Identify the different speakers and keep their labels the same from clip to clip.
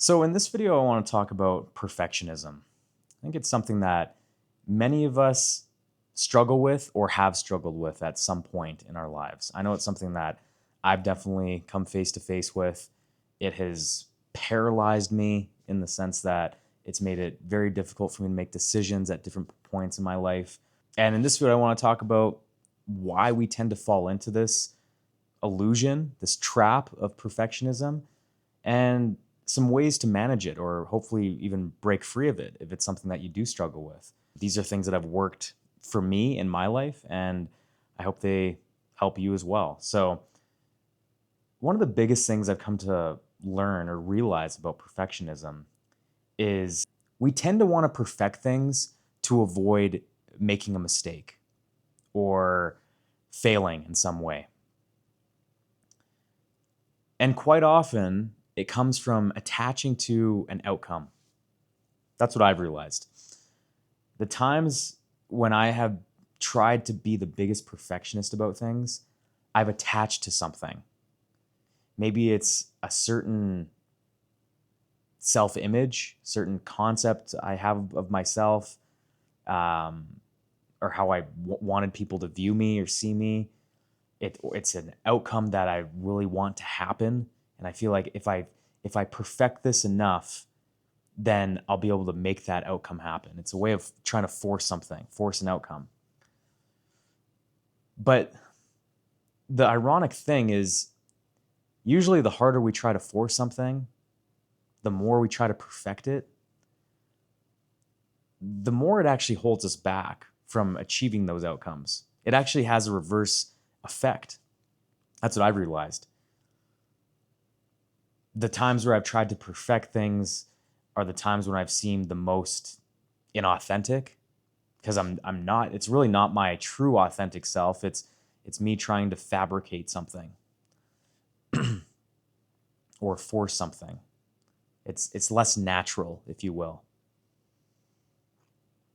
Speaker 1: So in this video, I want to talk about perfectionism. I think it's something that many of us struggle with or have struggled with at some point in our lives. I know it's something that I've definitely come face to face with. It has paralyzed me in the sense that it's made it very difficult for me to make decisions at different points in my life. And in this video, I want to talk about why we tend to fall into this illusion, this trap of perfectionism, and some ways to manage it or hopefully even break free of it if it's something that you do struggle with. These are things that have worked for me in my life, and I hope they help you as well. So, one of the biggest things I've come to learn or realize about perfectionism is we tend to want to perfect things to avoid making a mistake or failing in some way. And quite often, it comes from attaching to an outcome. That's what I've realized. The times when I have tried to be the biggest perfectionist about things, I've attached to something. Maybe it's a certain self-image, certain concept I have of myself, or how I wanted people to view me or see me. It's an outcome that I really want to happen, and I feel like if I perfect this enough, then I'll be able to make that outcome happen. It's a way of trying to force an outcome. But the ironic thing is, usually the harder we try to force something, the more we try to perfect it, the more it actually holds us back from achieving those outcomes. It actually has a reverse effect. That's what I've realized. The times where I've tried to perfect things are the times when I've seemed the most inauthentic, because I'm not, it's really not my true authentic self. It's me trying to fabricate something or force something. It's less natural, if you will.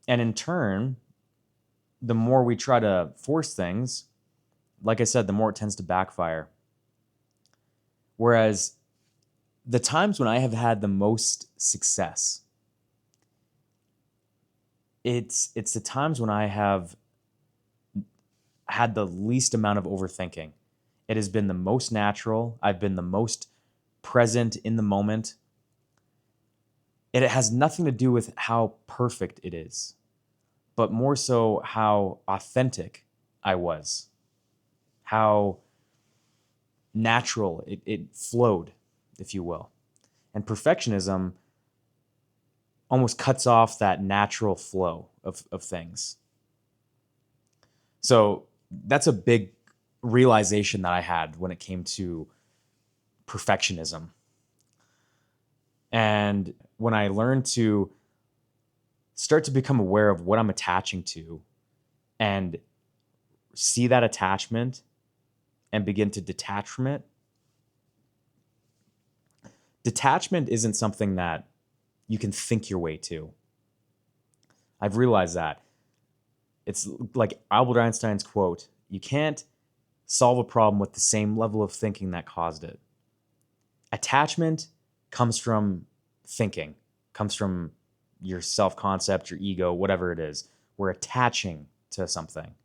Speaker 1: And in turn, the more we try to force things, like I said, the more it tends to backfire. Whereas the times when I have had the most success, it's the times when I have had the least amount of overthinking. It has been the most natural. I've been the most present in the moment. It has nothing to do with how perfect it is, but more so how authentic I was, how natural it flowed, if you will. And perfectionism almost cuts off that natural flow of things. So that's a big realization that I had when it came to perfectionism. And when I learned to start to become aware of what I'm attaching to and see that attachment and begin to detach from it, detachment isn't something that you can think your way to. I've realized that. It's like Albert Einstein's quote, you can't solve a problem with the same level of thinking that caused it. Attachment comes from thinking, comes from your self-concept, your ego, whatever it is. We're attaching to something.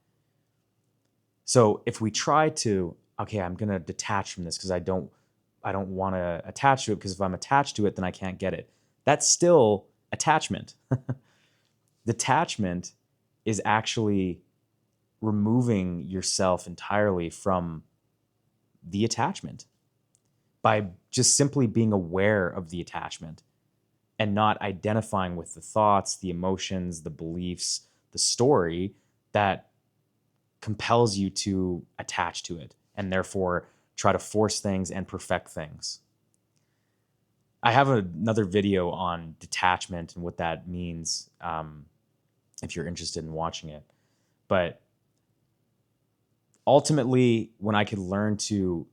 Speaker 1: So if we try to, okay, I'm going to detach from this because I don't want to attach to it, because if I'm attached to it, then I can't get it. That's still attachment. Detachment is actually removing yourself entirely from the attachment by just simply being aware of the attachment and not identifying with the thoughts, the emotions, the beliefs, the story that compels you to attach to it and therefore try to force things and perfect things. I have another video on detachment and what that means, if you're interested in watching it. But ultimately, when I could learn to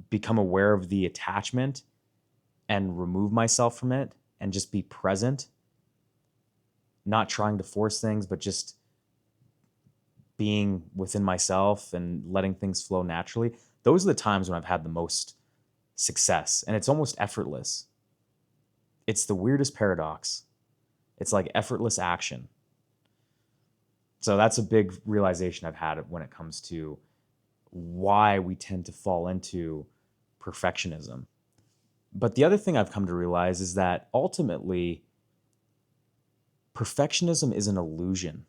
Speaker 1: become aware of the attachment and remove myself from it and just be present, not trying to force things, but just being within myself and letting things flow naturally, those are the times when I've had the most success, and it's almost effortless. It's the weirdest paradox. It's like effortless action. So that's a big realization I've had when it comes to why we tend to fall into perfectionism. But the other thing I've come to realize is that ultimately, perfectionism is an illusion.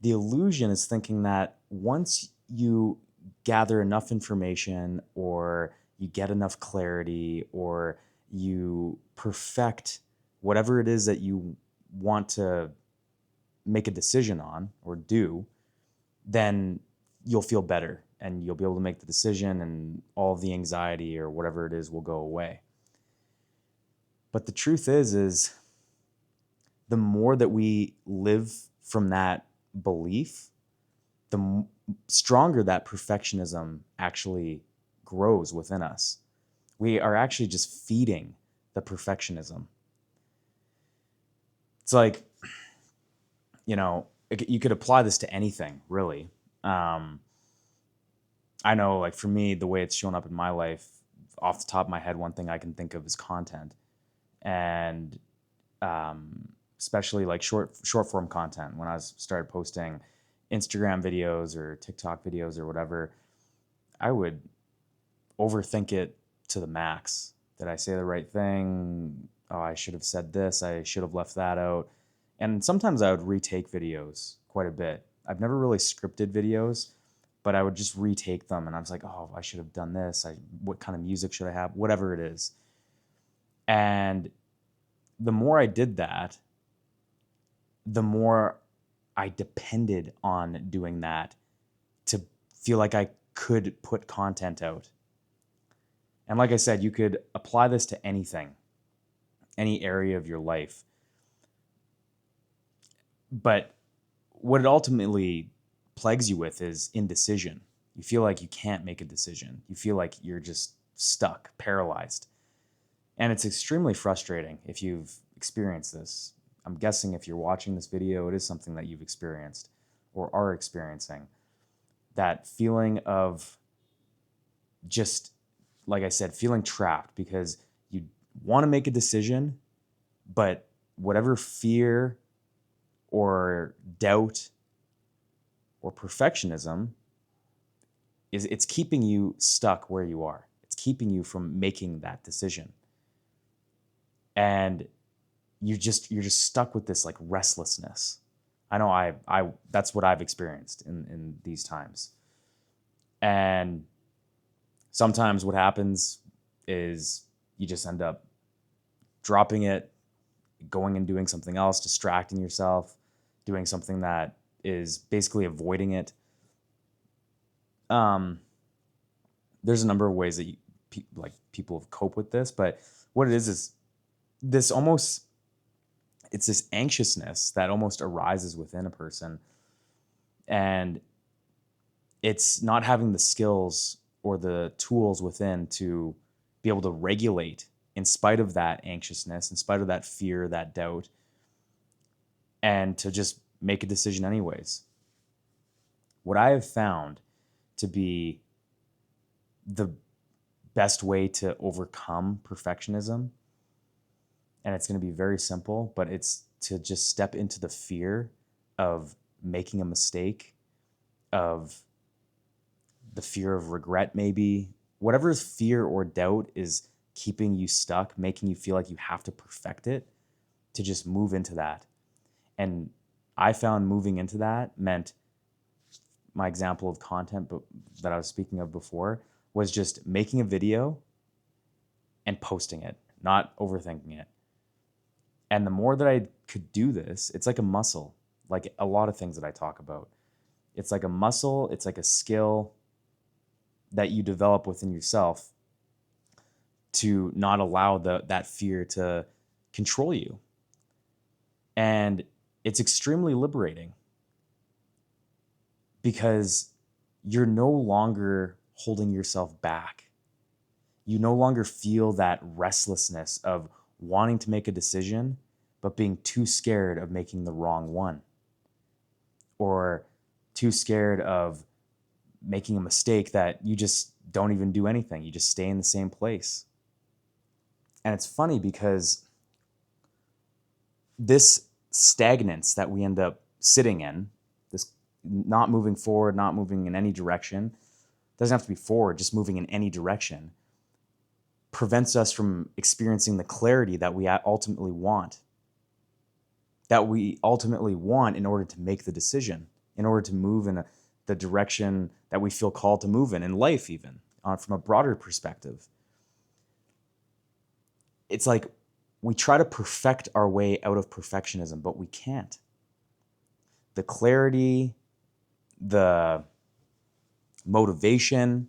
Speaker 1: The illusion is thinking that once you gather enough information, or you get enough clarity, or you perfect whatever it is that you want to make a decision on or do, then you'll feel better and you'll be able to make the decision, and all of the anxiety or whatever it is will go away. But the truth is the more that we live from that belief, the stronger that perfectionism actually grows within us. We are actually just feeding the perfectionism. It's like, you could apply this to anything, really. I know, like, for me, the way it's shown up in my life, off the top of my head, one thing I can think of is content. And especially like short form content. When I started posting Instagram videos or TikTok videos or whatever, I would overthink it to the max. Did I say the right thing? Oh, I should have said this. I should have left that out. And sometimes I would retake videos quite a bit. I've never really scripted videos, but I would just retake them. And I was like, oh, I should have done this. What kind of music should I have? Whatever it is. And the more I did that, the more I depended on doing that to feel like I could put content out. And like I said, you could apply this to anything, any area of your life. But what it ultimately plagues you with is indecision. You feel like you can't make a decision. You feel like you're just stuck, paralyzed. And it's extremely frustrating if you've experienced this. I'm guessing if you're watching this video, it is something that you've experienced or are experiencing. That feeling of just, like I said, feeling trapped because you want to make a decision, but whatever fear or doubt or perfectionism it's keeping you stuck where you are. It's keeping you from making that decision. And you're just stuck with this like restlessness. I know I that's what I've experienced in these times. And sometimes what happens is you just end up dropping it, going and doing something else, distracting yourself, doing something that is basically avoiding it. There's a number of ways that people cope with this, but what it is this almost, it's this anxiousness that almost arises within a person, and it's not having the skills or the tools within to be able to regulate in spite of that anxiousness, in spite of that fear, that doubt, and to just make a decision anyways. What I have found to be the best way to overcome perfectionism, and it's going to be very simple, but it's to just step into the fear of making a mistake, of the fear of regret, maybe whatever fear or doubt is keeping you stuck, making you feel like you have to perfect it, to just move into that. And I found moving into that meant, my example of content that I was speaking of before was just making a video and posting it, not overthinking it. And the more that I could do this, it's like a muscle, like a lot of things that I talk about. It's like a muscle, it's like a skill that you develop within yourself to not allow that fear to control you. And it's extremely liberating because you're no longer holding yourself back. You no longer feel that restlessness of wanting to make a decision, but being too scared of making the wrong one, or too scared of making a mistake that you just don't even do anything. You just stay in the same place. And it's funny because this stagnance that we end up sitting in, this not moving forward, not moving in any direction, doesn't have to be forward, just moving in any direction, prevents us from experiencing the clarity that we ultimately want. That we ultimately want in order to make the decision, in order to move in the direction that we feel called to move in life, even from a broader perspective. It's like we try to perfect our way out of perfectionism, but we can't. The clarity, the motivation,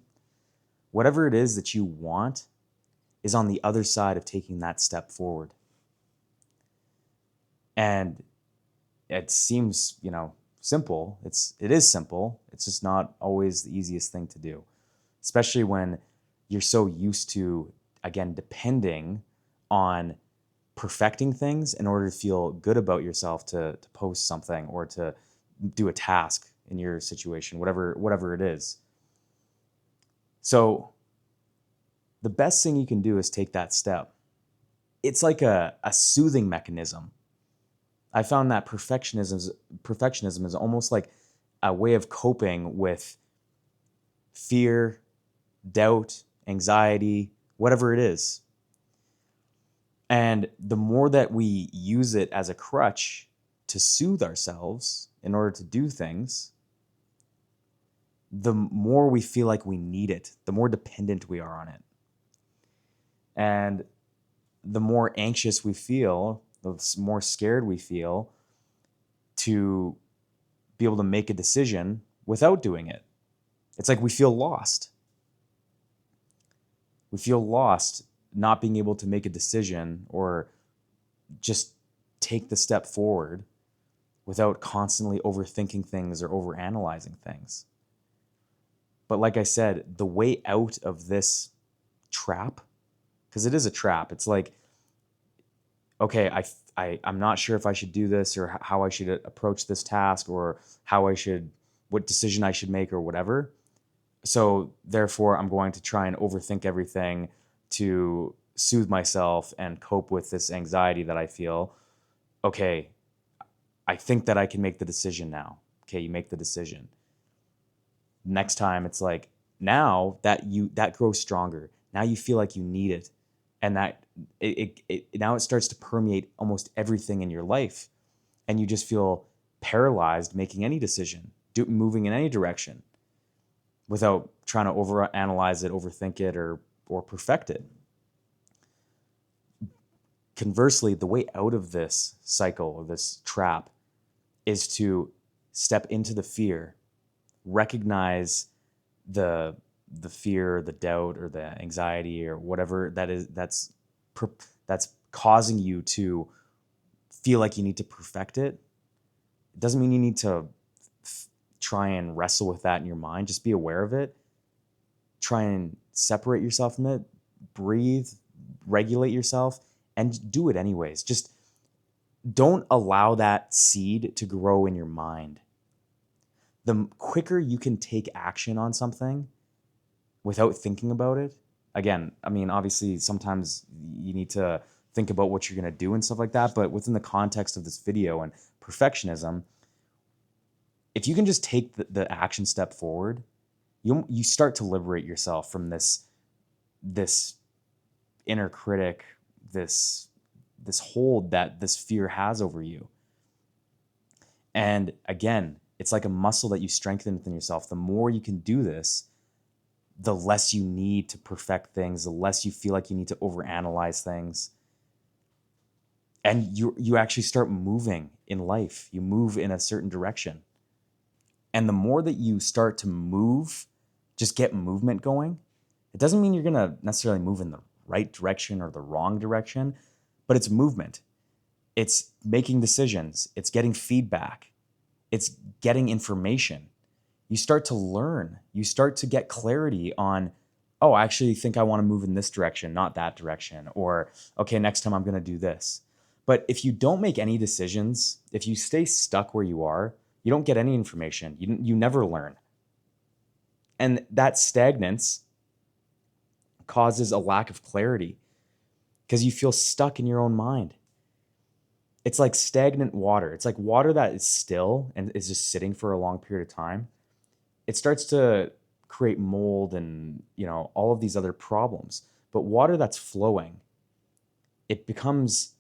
Speaker 1: whatever it is that you want is on the other side of taking that step forward. And it seems, simple. It is simple. It's just not always the easiest thing to do, especially when you're so used to, again, depending on perfecting things in order to feel good about yourself to post something or to do a task in your situation, whatever it is. So the best thing you can do is take that step. It's like a soothing mechanism. I found that perfectionism is almost like a way of coping with fear, doubt, anxiety, whatever it is. And the more that we use it as a crutch to soothe ourselves in order to do things, the more we feel like we need it, the more dependent we are on it. And the more anxious we feel, the more scared we feel to be able to make a decision without doing it. It's like we feel lost. We feel lost not being able to make a decision or just take the step forward without constantly overthinking things or overanalyzing things. But like I said, the way out of this trap, because it is a trap, it's like, okay, I'm not sure if I should do this or how I should approach this task or what decision I should make or whatever. So therefore, I'm going to try and overthink everything to soothe myself and cope with this anxiety that I feel. Okay, I think that I can make the decision now. Okay, you make the decision. Next time, it's like now that grows stronger. Now you feel like you need it, and that now it starts to permeate almost everything in your life, and you just feel paralyzed making any decision, moving in any direction, without trying to overanalyze it, overthink it, or perfect it. Conversely, the way out of this cycle or this trap is to step into the fear, recognize the fear, the doubt, or the anxiety, or whatever that's causing you to feel like you need to perfect it. It doesn't mean you need to try and wrestle with that in your mind. Just be aware of it. Try and separate yourself from it. Breathe, regulate yourself, and do it anyways. Just don't allow that seed to grow in your mind. The quicker you can take action on something without thinking about it, again, I mean, obviously sometimes you need to think about what you're going to do and stuff like that, but within the context of this video and perfectionism, if you can just take the action step forward, you start to liberate yourself from this inner critic, this hold that this fear has over you. And again, it's like a muscle that you strengthen within yourself. The more you can do this, the less you need to perfect things, the less you feel like you need to overanalyze things. And you actually start moving in life. You move in a certain direction. And the more that you start to move, just get movement going, it doesn't mean you're going to necessarily move in the right direction or the wrong direction, but it's movement. It's making decisions. It's getting feedback. It's getting information. You start to learn. You start to get clarity on, oh, I actually think I want to move in this direction, not that direction. Or, okay, next time I'm going to do this. But if you don't make any decisions, if you stay stuck where you are, you don't get any information. You never learn. And that stagnance causes a lack of clarity because you feel stuck in your own mind. It's like stagnant water. It's like water that is still and is just sitting for a long period of time. It starts to create mold and, all of these other problems. But water that's flowing, it becomes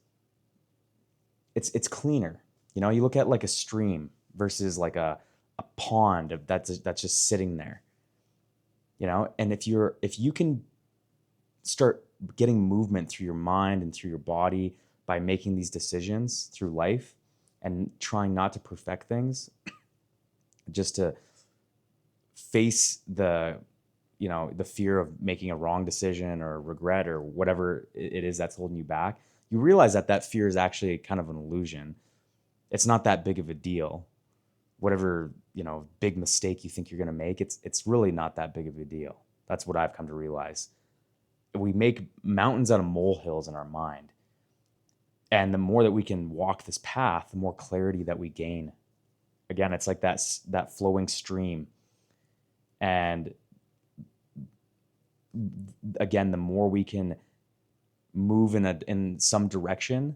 Speaker 1: it's cleaner. You look at like a stream versus like a pond that's just sitting there. And if you can start getting movement through your mind and through your body by making these decisions through life and trying not to perfect things, just to face the fear of making a wrong decision or regret or whatever it is that's holding you back, you realize that fear is actually kind of an illusion. It's not that big of a deal. Whatever, big mistake you think you're going to make, it's really not that big of a deal. That's what I've come to realize. We make mountains out of molehills in our mind. And the more that we can walk this path, the more clarity that we gain. Again, it's like that flowing stream. And again, the more we can move in some direction,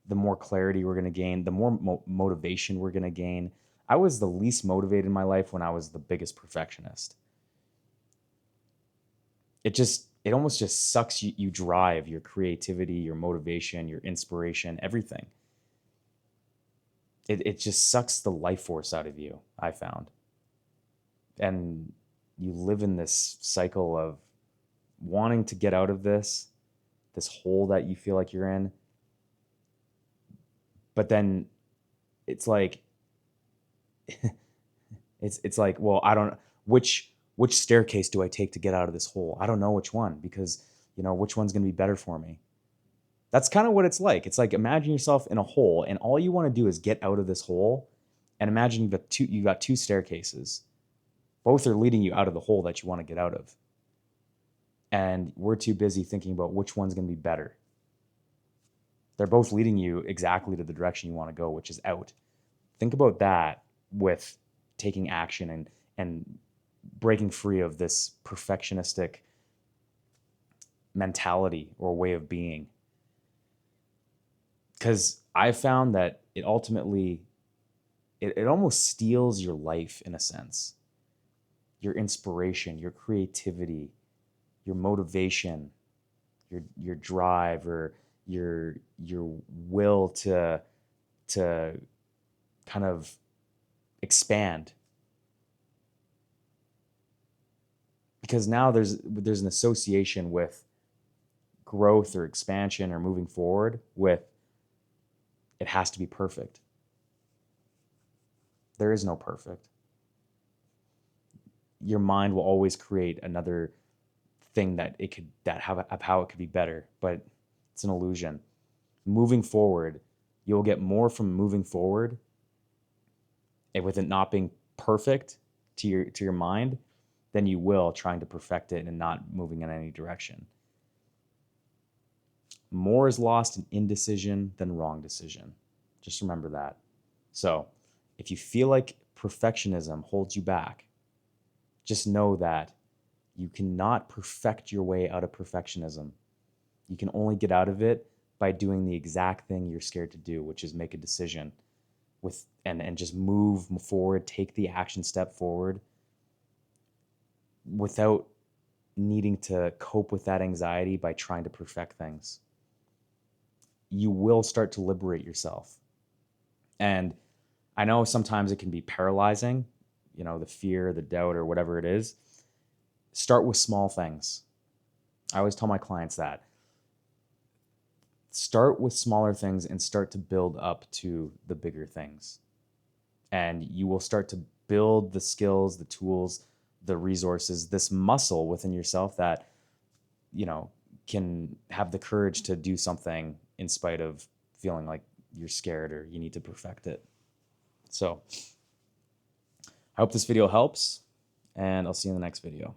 Speaker 1: the more clarity we're going to gain, the more motivation we're going to gain. I was the least motivated in my life when I was the biggest perfectionist. It almost just sucks you drive, your creativity, your motivation, your inspiration, everything. It just sucks the life force out of you, I found. And you live in this cycle of wanting to get out of this hole that you feel like you're in. But then it's like, it's like, well, I don't, which staircase do I take to get out of this hole? I don't know which one, because which one's going to be better for me. That's kind of what it's like. It's like, imagine yourself in a hole and all you want to do is get out of this hole. And imagine you've got two staircases. Both are leading you out of the hole that you want to get out of. And we're too busy thinking about which one's going to be better. They're both leading you exactly to the direction you want to go, which is out. Think about that with taking action and breaking free of this perfectionistic mentality or way of being. Because I found that it ultimately, it almost steals your life in a sense. Your inspiration, your creativity, your motivation, your drive, or your will to kind of expand. Because now there's an association with growth or expansion or moving forward with it has to be perfect. There is no perfect. Your mind will always create another thing how it could be better, but it's an illusion. Moving forward, you'll get more from moving forward, and with it not being perfect to your mind, than you will trying to perfect it and not moving in any direction. More is lost in indecision than wrong decision. Just remember that. So, if you feel like perfectionism holds you back, just know that you cannot perfect your way out of perfectionism. You can only get out of it by doing the exact thing you're scared to do, which is make a decision and just move forward, take the action step forward without needing to cope with that anxiety by trying to perfect things. You will start to liberate yourself. And I know sometimes it can be paralyzing, the fear, the doubt, or whatever it is. Start with small things. I always tell my clients that. Start with smaller things and start to build up to the bigger things. And you will start to build the skills, the tools, the resources, this muscle within yourself that, can have the courage to do something in spite of feeling like you're scared or you need to perfect it. So I hope this video helps, and I'll see you in the next video.